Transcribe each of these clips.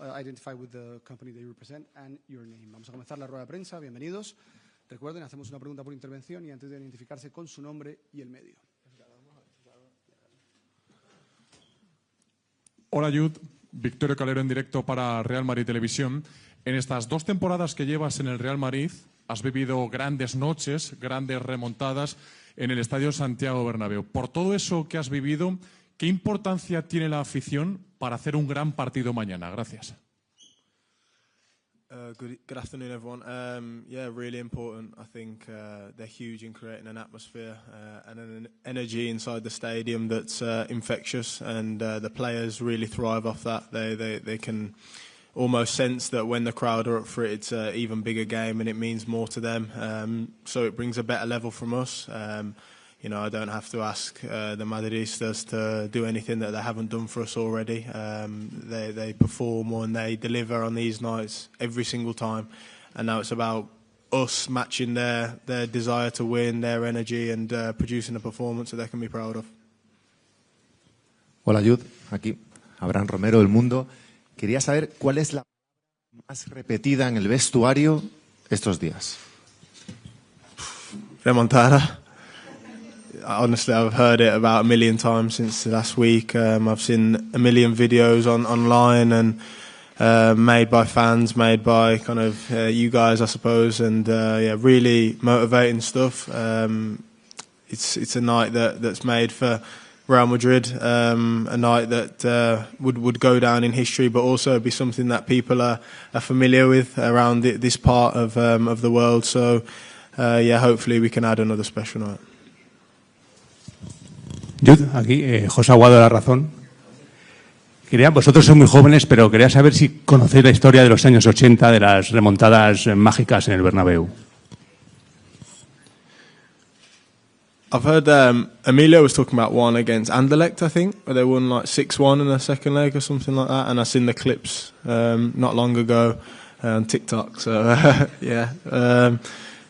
identify with the company that you represent and your name. Vamos a comenzar la rueda de prensa. Bienvenidos. Recuerden, hacemos una pregunta por intervención y antes de identificarse con su nombre y el medio. Hola Jude, Victorio Calero en directo para Real Madrid Televisión. En estas 2 temporadas que llevas en el Real Madrid, has vivido grandes noches, grandes remontadas en el Estadio Santiago Bernabéu. Por todo eso que has vivido, ¿qué importancia tiene la afición para hacer un gran partido mañana? Gracias. Good afternoon, everyone. Yeah, really important. I think they're huge in creating an atmosphere and an energy inside the stadium that's infectious, and the players really thrive off that. They can almost sense that when the crowd are up for it, it's an even bigger game and it means more to them. So it brings a better level from us. You know, I don't have to ask the Madridistas to do anything that they haven't done for us already. They perform and they deliver on these nights every single time. And now it's about us matching their desire to win, their energy, and producing a performance that they can be proud of. Hola Jude, aquí Abraham Romero del Mundo. Quería saber cuál es la más repetida en el vestuario estos días. Remontada. Honestly, I've heard it about 1 million times since last week. I've seen 1 million videos online and made by fans, made by kind of you guys, I suppose, and yeah, really motivating stuff. It's a night that's made for Real Madrid, a night that would go down in history, but also be something that people are familiar with around this part of the world. So yeah, hopefully we can add another special night. Jude, aquí, José Aguado de La Razón. Vosotros sois muy jóvenes, pero quería saber si conocéis la historia de los años 80, de las remontadas mágicas en el Bernabéu. I've heard Emilio was talking about one against Anderlecht, I think, where they won like 6-1 in the second leg or something like that, and I've seen the clips not long ago on TikTok, so yeah.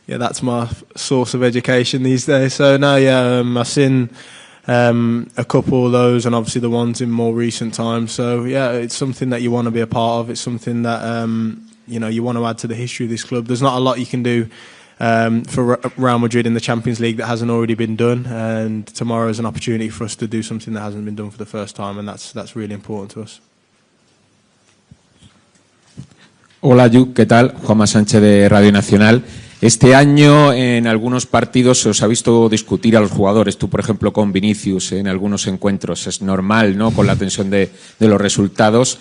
Yeah, that's my source of education these days. So no, yeah, I've seen a couple of those, and obviously the ones in more recent times. So yeah, it's something that you want to be a part of. It's something that you know, you want to add to the history of this club. There's not a lot you can do for Real Madrid in the Champions League that hasn't already been done, and tomorrow is an opportunity for us to do something that hasn't been done for the first time, and that's really important to us. Hola Jude, ¿qué tal? Juanma Sánchez de Radio Nacional. Este año en algunos partidos se os ha visto discutir a los jugadores, tú por ejemplo con Vinicius en algunos encuentros, es normal, ¿no?, con la tensión de los resultados.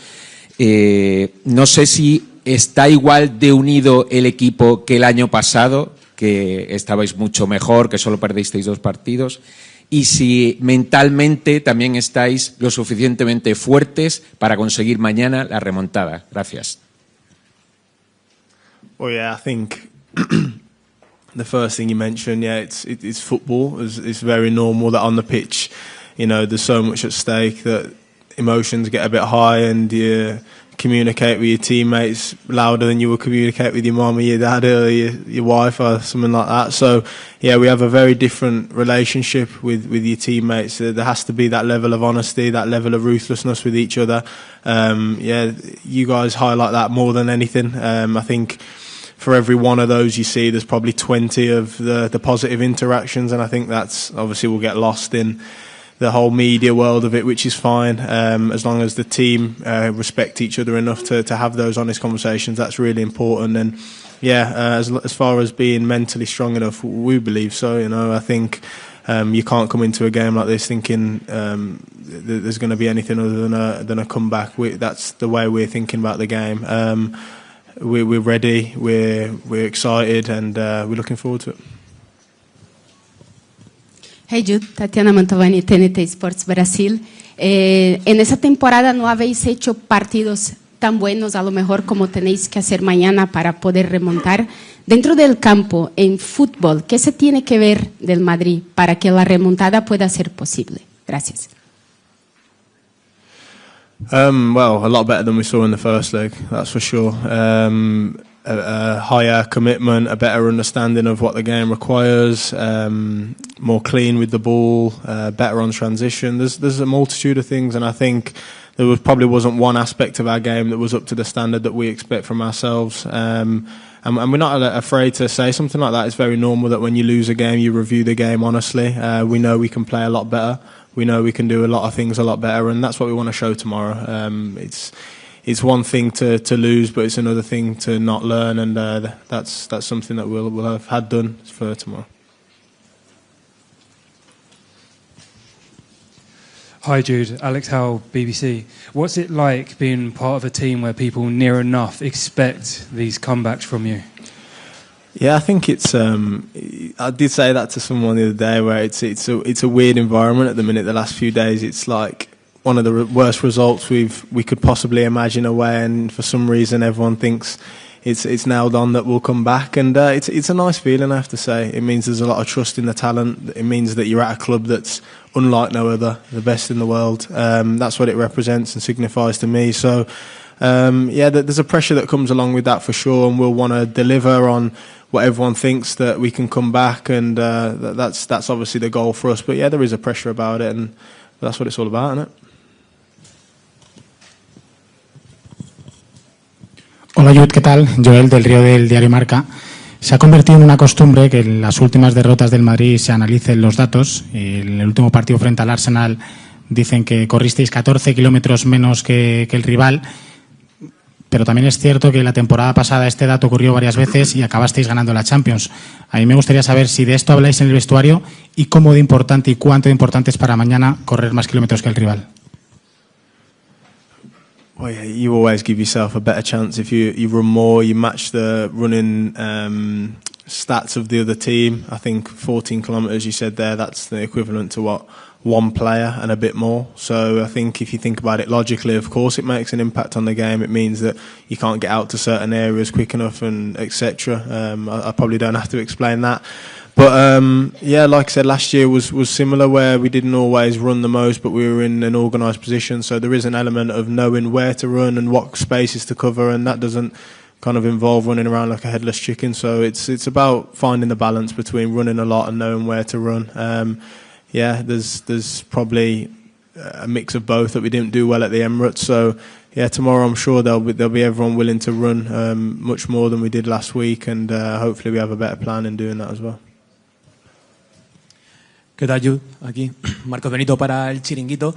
No sé si está igual de unido el equipo que el año pasado, que estabais mucho mejor, que solo perdisteis 2 partidos, y si mentalmente también estáis lo suficientemente fuertes para conseguir mañana la remontada. Gracias. Well, yeah, I think the first thing you mentioned, yeah, it's football. It's very normal that on the pitch, you know, there's so much at stake that emotions get a bit high, and you communicate with your teammates louder than you would communicate with your mum or your dad or your wife or something like that. So yeah, we have a very different relationship with your teammates. There has to be that level of honesty, that level of ruthlessness with each other. Yeah, you guys highlight that more than anything. I think for every one of those you see, there's probably 20 of the positive interactions, and I think that's obviously will get lost in the whole media world of it, which is fine, as long as the team respect each other enough to have those honest conversations. That's really important. And yeah, as far as being mentally strong enough, we believe so. You know, I think you can't come into a game like this thinking there's going to be anything other than a comeback. That's the way we're thinking about the game. We're ready, we're excited, and we're looking forward to it. Hey Jude, Tatiana Mantovani, TNT Sports Brasil. En esa temporada no habéis hecho partidos tan buenos a lo mejor como tenéis que hacer mañana para poder remontar. Dentro del campo, en fútbol, ¿qué se tiene que ver del Madrid para que la remontada pueda ser posible? Gracias. Well, a lot better than we saw in the first leg, that's for sure. A higher commitment, a better understanding of what the game requires, more clean with the ball, better on transition. There's a multitude of things, and I think there probably wasn't one aspect of our game that was up to the standard that we expect from ourselves. And we're not afraid to say something like that. It's very normal that when you lose a game, you review the game honestly. We know we can play a lot better. We know we can do a lot of things a lot better, and that's what we want to show tomorrow. It's one thing to lose, but it's another thing to not learn, and that's something that we'll have had done for tomorrow. Hi Jude, Alex Howell, BBC. What's it like being part of a team where people near enough expect these comebacks from you? Yeah, I think it's. I did say that to someone the other day, where it's a weird environment at the minute. The last few days, it's like one of the worst results we could possibly imagine away, and for some reason, everyone thinks it's nailed on that we'll come back, and it's a nice feeling, I have to say. It means there's a lot of trust in the talent. It means that you're at a club that's unlike no other, the best in the world. That's what it represents and signifies to me. So, there's a pressure that comes along with that for sure, and we'll want to deliver on what everyone thinks, that we can come back, and that's obviously the goal for us. But yeah, there is a pressure about it, and that's what it's all about, isn't it? Hola Jude, ¿qué tal? Joel del Río del diario Marca. Se ha convertido en una costumbre que en las últimas derrotas del Madrid se analicen los datos. En el último partido frente al Arsenal dicen que corristeis 14 kilómetros menos que el rival, pero también es cierto que la temporada pasada este dato ocurrió varias veces y acabasteis ganando la Champions. A mí me gustaría saber si de esto habláis en el vestuario y cómo de importante y cuánto de importante es para mañana correr más kilómetros que el rival. Well, yeah, you always give yourself a better chance if you run more, you match the running stats of the other team. I think 14 kilometres, you said there, that's the equivalent to what? One player and a bit more. So I think if you think about it logically, of course it makes an impact on the game. It means that you can't get out to certain areas quick enough, and etc. I probably don't have to explain that. But like I said, last year was similar, where we didn't always run the most, but we were in an organised position. So there is an element of knowing where to run and what spaces to cover, and that doesn't kind of involve running around like a headless chicken. So it's about finding the balance between running a lot and knowing where to run. There's probably a mix of both that we didn't do well at the Emirates. So yeah, tomorrow I'm sure there'll be everyone willing to run much more than we did last week, and hopefully we have a better plan in doing that as well. ¿Qué tal, Jude? Aquí, Marcos Benito para el Chiringuito.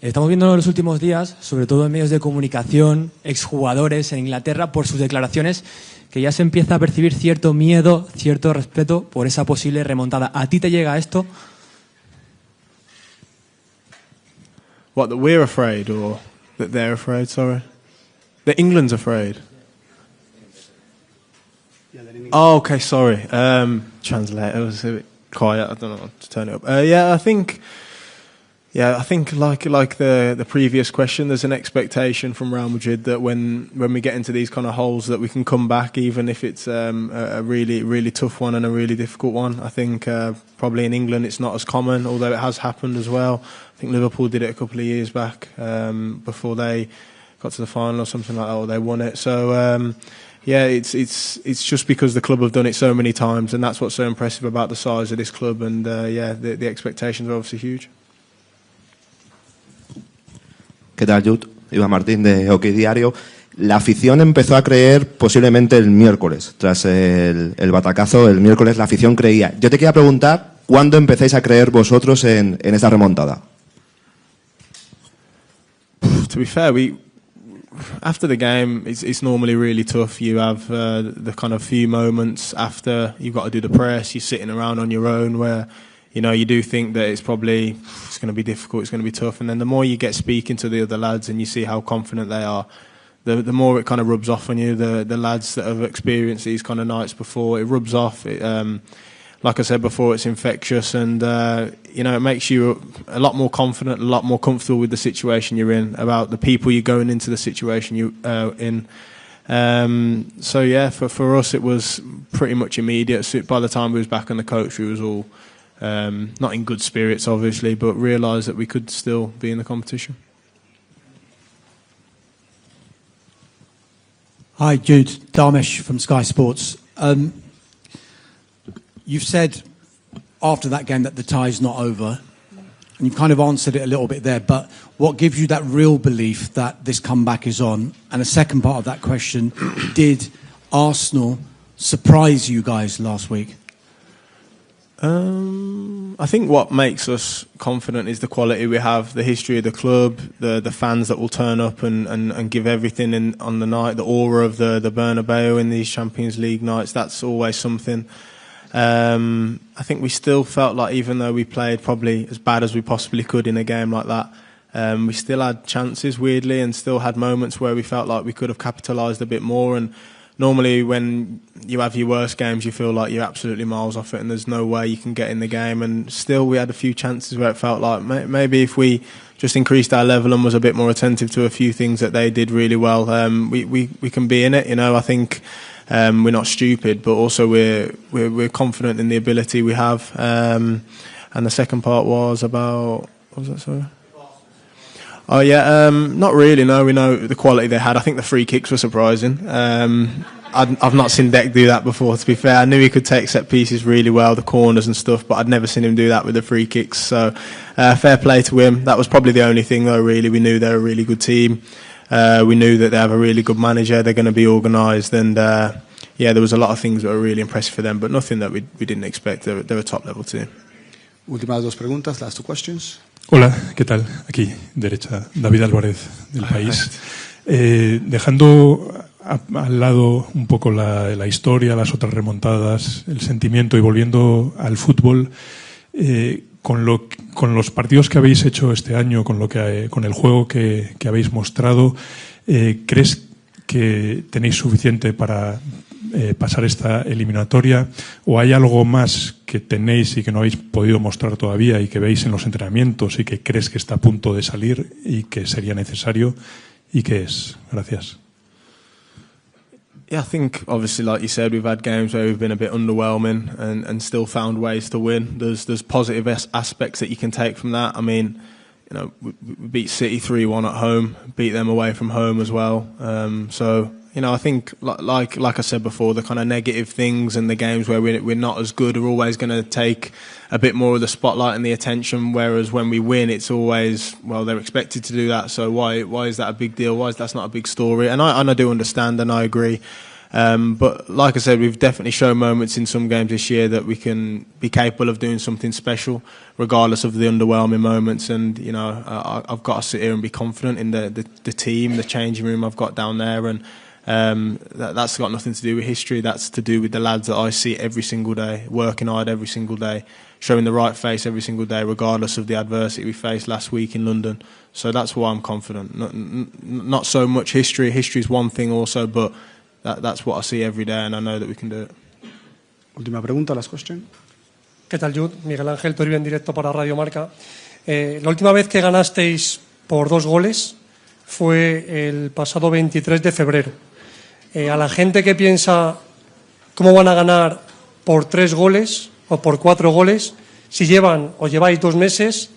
Estamos viendo en los últimos días, sobre todo en medios de comunicación, exjugadores en Inglaterra, por sus declaraciones, que ya se empieza a percibir cierto miedo, cierto respeto por esa posible remontada. ¿A ti te llega esto? What, that we're afraid, or that they're afraid, sorry? That England's afraid? Oh, okay, sorry. Translate, it was a bit quiet, I don't know how to turn it up. I think like the previous question, there's an expectation from Real Madrid that when we get into these kind of holes that we can come back, even if it's a really, really tough one and a really difficult one. I think probably in England it's not as common, although it has happened as well. I think Liverpool did it a couple of years back before they got to the final or something like that, or they won it. So it's just because the club have done it so many times, and that's what's so impressive about the size of this club. And the expectations are obviously huge. ¿Qué tal, Jude? Iván Martín de OK Diario. La afición empezó a creer posiblemente el miércoles, tras el batacazo. El miércoles la afición creía. Yo te quería preguntar, ¿cuándo empezáis a creer vosotros en esta remontada? To be fair, after the game, it's normally really tough. You have the kind of few moments after you've got to do the press, you're sitting around on your own where, you do think that it's going to be difficult, it's going to be tough. And then the more you get speaking to the other lads and you see how confident they are, the more it kind of rubs off on you. The lads that have experienced these kind of nights before, it rubs off. Like I said before, it's infectious, and it makes you a lot more confident, a lot more comfortable with the situation you're in, about the people you're going into the situation you're in. For us it was pretty much immediate. So by the time we was back on the coach, we was all not in good spirits, obviously, but realised that we could still be in the competition. Hi, Jude. Dharmesh from Sky Sports. You've said after that game that the tie's not over. And you've kind of answered it a little bit there, but what gives you that real belief that this comeback is on? And the second part of that question, did Arsenal surprise you guys last week? I think what makes us confident is the quality we have, the history of the club, the fans that will turn up and give everything on the night, the aura of the Bernabeu in these Champions League nights. That's always something. I think we still felt like, even though we played probably as bad as we possibly could in a game like that, we still had chances, weirdly, and still had moments where we felt like we could have capitalised a bit more. And normally when you have your worst games, you feel like you're absolutely miles off it and there's no way you can get in the game. And still we had a few chances where it felt like maybe if we just increased our level and was a bit more attentive to a few things that they did really well, we can be in it. You know, I think we're not stupid, but also we're confident in the ability we have. And the second part was about, what was that, sorry? Oh yeah, not really. No, we know the quality they had. I think the free kicks were surprising. I've not seen Dec do that before. To be fair, I knew he could take set pieces really well, the corners and stuff, but I'd never seen him do that with the free kicks. So fair play to him. That was probably the only thing, though. Really, we knew they're a really good team. We knew that they have a really good manager. They're going to be organised, and yeah, there was a lot of things that were really impressive for them, but nothing that we didn't expect. They're a top level team. Últimas dos preguntas, last two questions. Hola, ¿qué tal? Aquí, derecha, David Álvarez, del País. Dejando al lado un poco la historia, las otras remontadas, el sentimiento y volviendo al fútbol, con los partidos que habéis hecho este año, con el juego que habéis mostrado, ¿crees que tenéis suficiente para pasar esta eliminatoria, o hay algo más que tenéis y que no habéis podido mostrar todavía y que veis en los entrenamientos y que crees que está a punto de salir y que sería necesario, y qué es? Gracias. Yeah, I think obviously, like you said, we've had games where we've been a bit underwhelming and still found ways to win. There's positive aspects that you can take from that. I mean, you know, we beat City 3-1 at home, beat them away from home as well. So, you know, I think, like I said before, the kind of negative things and the games where we're not as good are always going to take a bit more of the spotlight and the attention, whereas when we win, it's always, well, they're expected to do that, so why is that a big deal? Why is that not a big story? And I do understand, and I agree. But like I said, we've definitely shown moments in some games this year that we can be capable of doing something special, regardless of the underwhelming moments. And, you know, I've got to sit here and be confident in the team, the changing room I've got down there. And that's got nothing to do with history. That's to do with the lads that I see every single day, working hard every single day, showing the right face every single day, regardless of the adversity we faced last week in London. So that's why I'm confident. Not so much history. History is one thing also, but that's what I see every day, and I know that we can do it. Última pregunta, last question. ¿Qué tal, Jude? Miguel Ángel Toribio en directo para Radio Marca. La última vez que ganasteis por 2 goles fue el pasado 23 de febrero. A la gente que piensa cómo van a ganar por 3 goles o por 4 goles, si lleváis 2 meses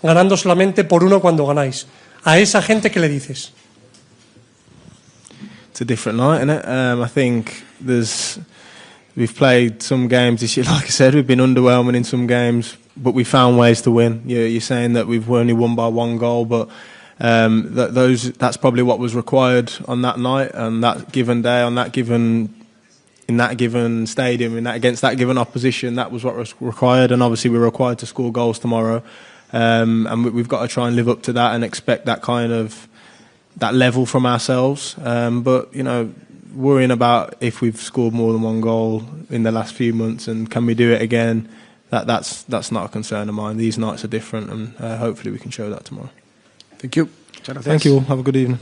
ganando solamente por 1 cuando ganáis. A esa gente, ¿qué le dices? It's a different night, isn't it? I think we've played some games this year, like I said, we've been underwhelming in some games, but we found ways to win. You're saying that we've only won by 1 goal, but that's probably what was required on that night, on that given day, in that given stadium, against that given opposition. That was what was required, and obviously we're required to score goals tomorrow, and we've got to try and live up to that and expect that kind of that level from ourselves. But you know, worrying about if we've scored more than 1 goal in the last few months and can we do it again, that's not a concern of mine. These nights are different, and hopefully we can show that tomorrow. Thank you. Thank you all. Have a good evening.